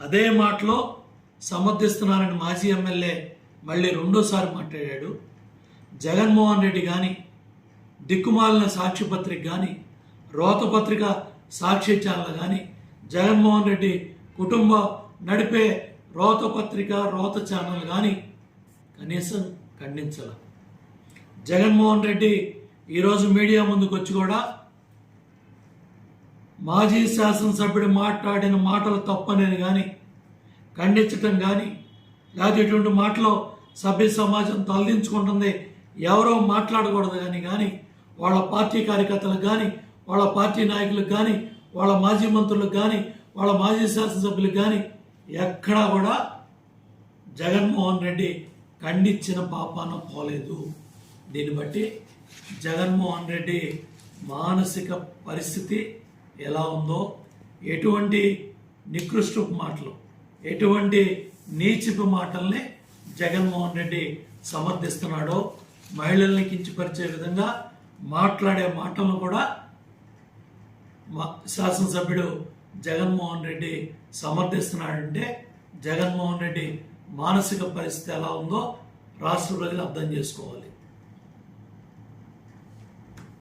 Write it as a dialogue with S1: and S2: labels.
S1: అదే మాటలో సమర్థిస్తున్నారని మాజీ ఎమ్మెల్యే మళ్ళీ రెండోసారి మాట్లాడాడు. జగన్మోహన్ రెడ్డి కానీ, దిక్కుమాలిన సాక్షిపత్రిక కానీ, రోతపత్రిక సాక్షి ఛానల్ కానీ, జగన్మోహన్ రెడ్డి కుటుంబం నడిపే రోతపత్రిక రోత ఛానల్ కానీ కనీసం ఖండించాల. జగన్మోహన్ రెడ్డి ఈరోజు మీడియా ముందుకు వచ్చి కూడా మాజీ శాసనసభ్యుడు మాట్లాడిన మాటలు తప్పనేది కానీ ఖండించటం కానీ, లేకపోతే ఇటువంటి మాటలు సభ్య సమాజం తలదించుకుంటుంది, ఎవరో మాట్లాడకూడదు కానీ వాళ్ళ పార్టీ కార్యకర్తలకు కానీ, వాళ్ళ పార్టీ నాయకులకు కానీ, వాళ్ళ మాజీ మంత్రులకు కానీ, వాళ్ళ మాజీ శాసనసభ్యులకు కానీ ఎక్కడా కూడా జగన్మోహన్ రెడ్డి ఖండించిన పాపాన పోలేదు. దీన్ని బట్టి జగన్మోహన్ రెడ్డి మానసిక పరిస్థితి ఎలా ఉందో, ఎటువంటి నికృష్టపు మాటలు, ఎటువంటి నీచిపు మాటల్ని జగన్మోహన్ రెడ్డి సమర్థిస్తున్నాడో, మహిళల్ని కించపరిచే విధంగా మాట్లాడే మాటలను కూడా శాసనసభ్యుడు జగన్మోహన్ రెడ్డి సమర్థిస్తున్నాడంటే జగన్మోహన్ రెడ్డి మానసిక పరిస్థితి ఎలా ఉందో రాష్ట్ర ప్రజలు అర్థం చేసుకోవాలి.